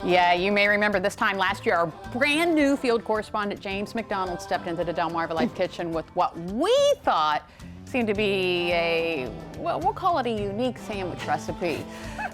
Yeah, you may remember this time last year, our brand new field correspondent, James McDonald, stepped into the Delmarva Life kitchen with what we thought seemed to be a, well, we'll call it a unique sandwich recipe.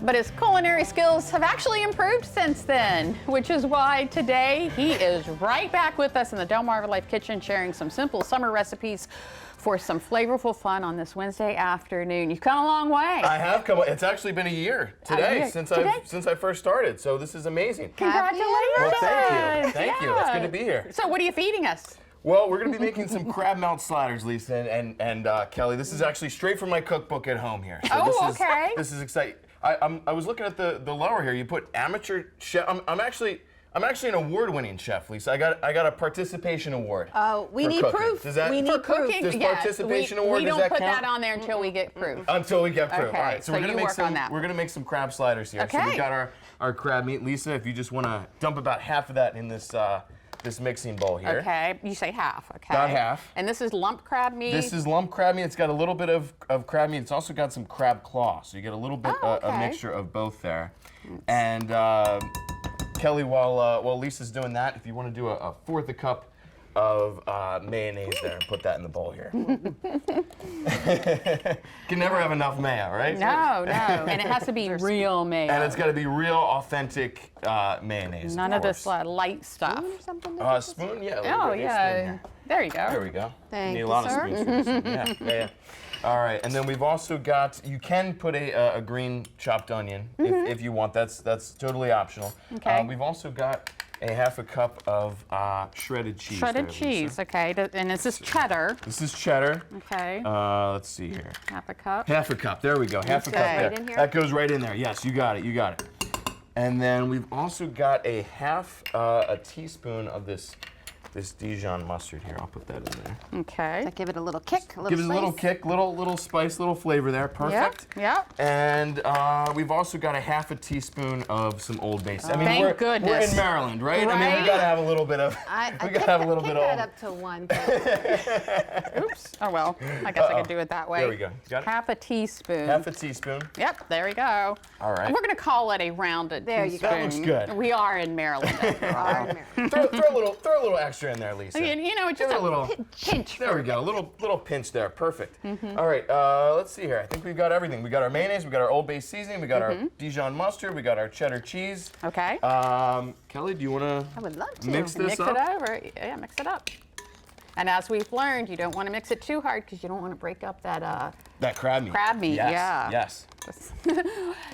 But his culinary skills have actually improved since then, which is why today he is right back with us in the Delmarva Life kitchen, sharing some simple summer recipes for some flavorful fun on this Wednesday afternoon. You've come a long way. I have come. It's actually been a year today since I first started. So this is amazing. Congratulations! Well, thank you. Thank you. It's good to be here. So what are you feeding us? Well, we're going to be making some crab melt sliders, Lisa and Kelly. This is actually straight from my cookbook at home here. So okay. This is exciting. I was looking at the lower here. You put amateur chef. I'm actually an award-winning chef, Lisa. I got a participation award. Oh, we need proof. We need proof. Does participation award? We does don't that put count? that on there until we get proof. Until we get proof. Okay, All right. So, we're gonna make some crab sliders here. Okay. So we got our crab meat. Lisa, if you just want to dump about half of that in this this mixing bowl here. Okay. You say half. Okay. About half. And this is lump crab meat. This is lump crab meat. It's got a little bit of crab meat. It's also got some crab claw. So you get a little bit a mixture of both there. And Kelly, while Lisa's doing that, if you want to do a fourth a cup of mayonnaise there and put that in the bowl here. Can never have enough mayo, right? No. And it has to be real mayo. And it's got to be real, authentic mayonnaise. None of this light stuff. Spoon or something? Spoon? Yeah. Oh, yeah. There you go. There we go. Thank Need you, a lot sir. of spoons for this one. Yeah. All right, and then we've also got, you can put a green chopped onion if you want. That's totally optional. Okay. We've also got a half a cup of shredded cheese. Shredded cheese, okay. And is this cheddar? This is cheddar. Okay. Let's see here. Half a cup. Half a cup. There we go. Half a cup Okay. there. Right in here? That goes right in there. Yes, you got it. You got it. And then we've also got a half a teaspoon of this Dijon mustard here. I'll put that in there. Okay. Give it a little kick, a little Give it a little spice. kick, little spice, little flavor there. Perfect. Yep. And we've also got a half a teaspoon of some Old Bay. I mean, Thank we're goodness. in Maryland, right? I mean, Right. we gotta have a little bit of. I we gotta have a little bit of. that up to one. Oops. Oh, well. I guess I could do it that way. There we go. Got it? Half a teaspoon. Half a teaspoon. Yep, there we go. All right. And we're going to call it a rounded There you teaspoon. go. That looks good. We are in Maryland after all. throw a little extra in there, Lisa. You know, it's just Give it a little pinch. There we go. A little pinch there. Perfect. All right. Let's see here. I think we've got everything. We got our mayonnaise. We got our Old Bay seasoning. We got our Dijon mustard. We got our cheddar cheese. Okay. Kelly, do you want to? I would love to. Mix this Mix up. it over. Yeah, mix it up. And as we've learned, you don't want to mix it too hard because you don't want to break up that That crab meat. crab meat. Yes. Yeah. Yes.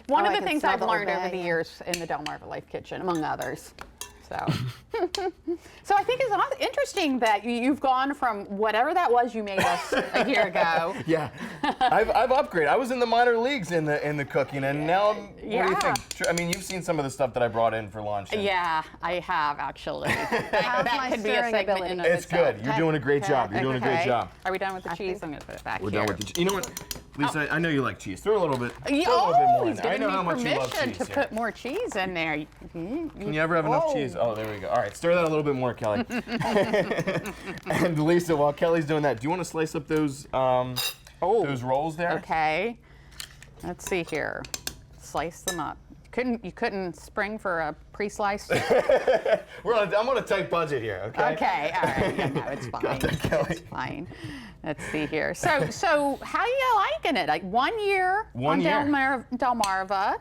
One of I the can things smell I've the learned Old over Bay, the yeah. years in the Delmarva Life kitchen, among others. So, so I think it's interesting that you've gone from whatever that was you made us a year ago. Yeah, I've upgraded. I was in the minor leagues in the cooking, and now what do you think? I mean, you've seen some of the stuff that I brought in for lunch. Yeah, I have actually. How's that my could be a stirring segment ability? in of It's itself. good. You're doing a great job. You're doing a great job. Are we done with the cheese? think- I'm going to put it back We're here. done with the cheese. You know what, Lisa? I know you like cheese. Throw a little bit. Throw a little bit Oh, more in he's there. I giving know how me much you love permission cheese to here. put more cheese in there. Can you ever have enough cheese? Oh, there we go. All right, stir that a little bit more, Kelly. And Lisa, while Kelly's doing that, do you want to slice up those those rolls there? Okay. Let's see here. Slice them up. You couldn't spring for a pre-sliced? I'm on a tight budget here, okay? Okay, all right. Yeah, no, it's fine. Got that, Kelly. It's fine. Let's see here. So how you liking it? Like 1 year on Delmarva.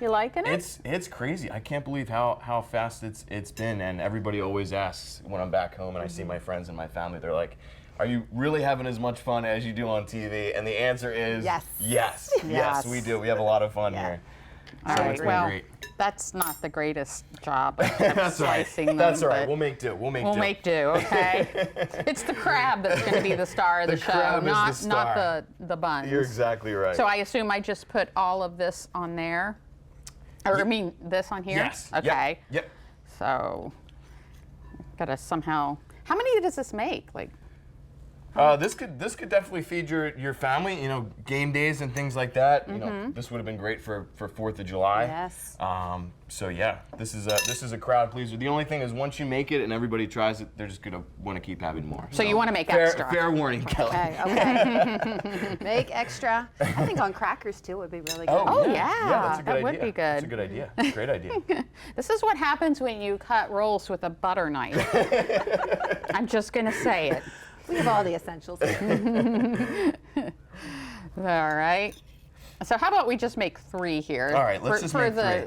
You liking it? It's crazy. I can't believe how fast it's been, and everybody always asks when I'm back home and I see my friends and my family, they're like, are you really having as much fun as you do on TV? And the answer is Yes. Yes, Yes. we do. We have a lot of fun here. All So right, it's been well, great. that's not the greatest job of That's all right. slicing them. That's all right. but We'll make do. We'll We'll make do, okay? It's the crab that's going to be the star of the, show, crab is not the star. not the buns. You're exactly right. So I assume I just put all of this on there, or I mean this on here. Yes. Okay. Yep. So gotta somehow. How many does this make? Like, This could definitely feed your family. You know, game days and things like that. You know, this would have been great for 4th of July. Yes. So yeah, this is a crowd pleaser. The only thing is, once you make it and everybody tries it, they're just gonna want to keep having more. So you want to make extra. Fair warning, Kelly. Okay. Make extra. I think on crackers too would be really good. Oh, yeah. yeah, That's a good that idea. would be good. That's a good idea. Great idea. This is what happens when you cut rolls with a butter knife. I'm just going to say it. We have all the essentials. All right. So how about we just make 3 here? All right, let's just make 3.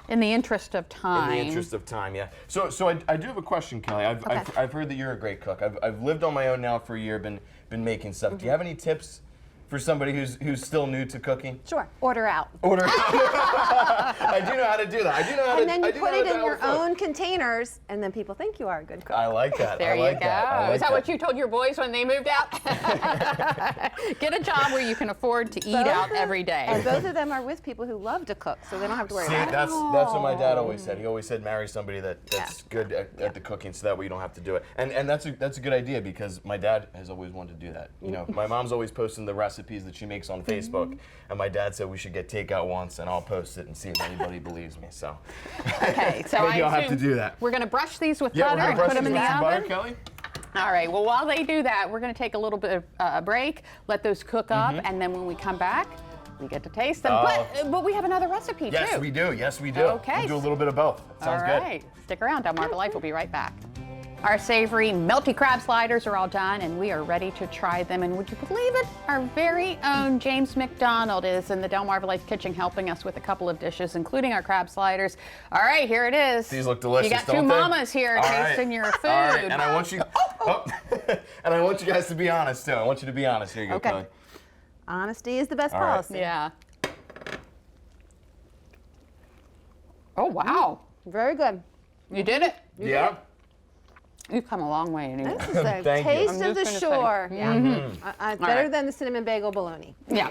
In the interest of time. In the interest of time, yeah. So I do have a question, Kelly. I've heard that you're a great cook. I've lived on my own now for a year, been making stuff. Do you have any tips for somebody who's still new to cooking? Sure. Order out. Order. I do know how to do that. I do know how to. And then you I do put know it how in to your cook. own containers, and then people think you are a good cook. I like that. There I like you go. That. I like Is that what you told your boys when they moved out? Get a job where you can afford to eat out every day. And both of them are with people who love to cook, so they don't have to worry See, about it. that's what my dad always said. He always said, marry somebody that's good at the cooking, so that way you don't have to do it. And that's a good idea, because my dad has always wanted to do that. You know, my mom's always posting the recipes that she makes on Facebook, and my dad said we should get takeout once, and I'll post it and see if anybody believes me. So Okay, so maybe I'll have to assume do that. We're going to brush these with Yeah, we're butter gonna and brush put them these in the with some oven. butter, Kelly. All right, well, while they do that, we're going to take a little bit of a break, let those cook up, and then when we come back, we get to taste them. But we have another recipe, too. Yes, we do. Yes, we do. Okay. We'll do a little bit of both. Sounds All right, stick around. Delmarva Life will be right back. Our savory, melty crab sliders are all done, and we are ready to try them. And would you believe it? Our very own James McDonald is in the Delmarva Life kitchen helping us with a couple of dishes, including our crab sliders. All right, here it is. These look delicious, You got don't two they? mamas here All tasting right. your food. All right, and I want you, and I want you guys to be honest too. I want you to be honest. Here you go, Okay. Kelly. Honesty is the best All right. policy. Yeah. Oh, wow. Very good. You did it. Yeah. You've come a long way. Anyway. This is the Thank you. taste I'm of the just gonna say. shore. Yeah. Better right. than the cinnamon bagel bologna. Yeah.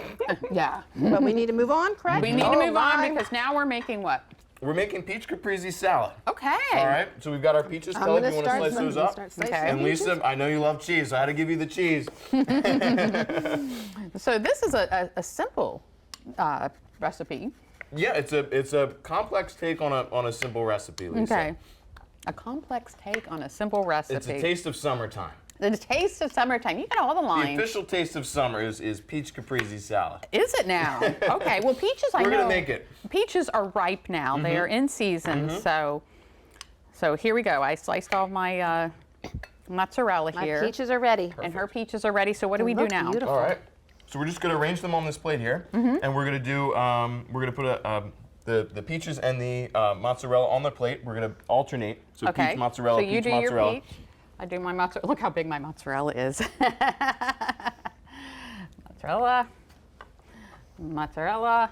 Yeah. But we need to move on, correct? We need to Oh, move on my. because now we're making what? We're making peach caprese salad. Okay. All right. So we've got our peaches, I'm Kelly. gonna You want to start slice those up? slicing Okay. And peaches. Lisa, I know you love cheese, so I had to give you the cheese. So this is a simple recipe. Yeah, it's a complex take on a simple recipe, Lisa. Okay. A complex take on a simple recipe. It's a taste of summertime. The taste of summertime. You got all the The lines. official taste of summer is peach caprese salad. Is it now? Okay. Well, peaches, I know. We're gonna make it. Peaches are ripe now. They are in season. So here we go. I sliced all my mozzarella My here. peaches are ready. And her peaches are ready. So what do we do look now? beautiful. All right. So we're just gonna arrange them on this plate here, and we're gonna do we're gonna put the peaches and the mozzarella on the plate. We're gonna alternate. So Okay. peach mozzarella, so you peach do mozzarella. your peach. I do my mozzarella. Look how big my mozzarella is. Mozzarella. Mozzarella.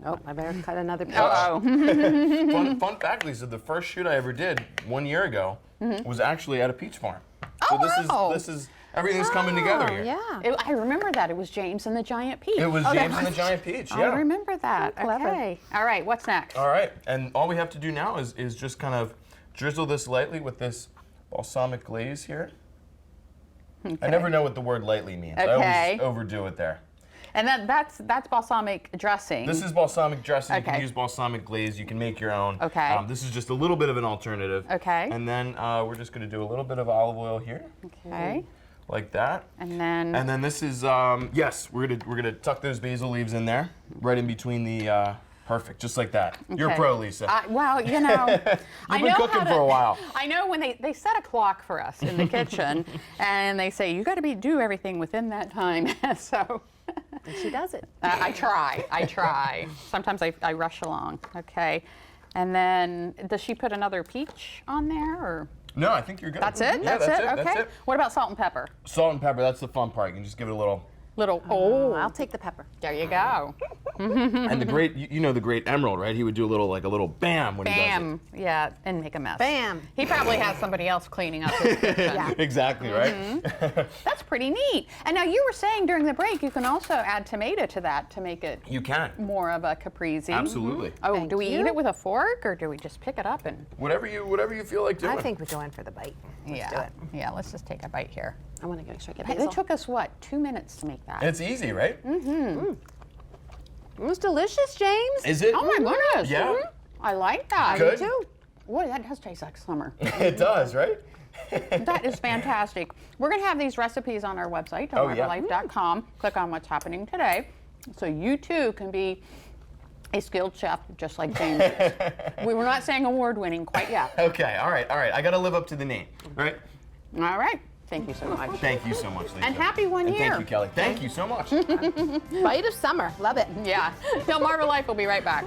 Oh, I better cut another piece. Uh-oh. Fun fact, Lisa, the first shoot I ever did 1 year ago was actually at a peach farm. Oh, So wow. this is everything's coming together here. Yeah. I remember that. It was James and the Giant Peach. It was Oh, that James and the Giant Peach. Yeah. I remember that. Clever. Okay. All right. What's next? All right, and all we have to do now is just kind of drizzle this lightly with this balsamic glaze here. I never know what the word lightly means. I Okay. always overdo it there. And that's balsamic dressing. This is balsamic dressing. You Okay. can use balsamic glaze. You can make your own. Okay. This is just a little bit of an alternative. Okay. And then we're just going to do a little bit of olive oil here, Okay. like that. And then. And then this is yes, we're gonna tuck those basil leaves in there, right in between the. Perfect, just like that. You're a Okay. pro, Lisa. Well, you know, I been know cooking how for a while. I know when they set a clock for us in the kitchen, and they say you got to do everything within that time. So And she does it. I try. Sometimes I rush along. Okay, and then does she put another peach on there, or No, I think you're good. that's it? Yeah, That's it. Okay. That's it. What about salt and pepper? Salt and pepper, that's the fun part. You can just give it a little. Little. Oh, Oh, I'll take the pepper. there you go. And the great, you know the great Emerald, right? He would do a little bam when he does Bam. Yeah, and make a mess. Bam. He probably has somebody else cleaning up his kitchen. Yeah. it. Exactly, right? That's pretty neat. And now you were saying during the break you can also add tomato to that to make it You can. more of a caprese. Absolutely. Oh, Thank do we you. eat it with a fork or do we just pick it up and? Whatever you feel like doing. I think we go in for the bite. Let's do it. Yeah, let's just take a bite here. I want to go straight get Hey, basil. it took us what, 2 minutes to make that? It's easy, right? It was delicious, James. Is it? Oh my goodness. Yeah. I like that. Good. Me too. Boy, that does taste like summer. It does, right? That is fantastic. We're going to have these recipes on our website, Oh, yeah. DelmarvaLife.com. Click on what's happening today. So you too can be a skilled chef just like James is. We were not saying award-winning quite yet. Okay, all right. I got to live up to the name, all right? All right. Thank you so much. Thank you so much, Lisa. And happy 1 And year. thank you, Kelly. Thank you so much. Bite of summer. Love it. Yeah. Delmarva Life will be right back.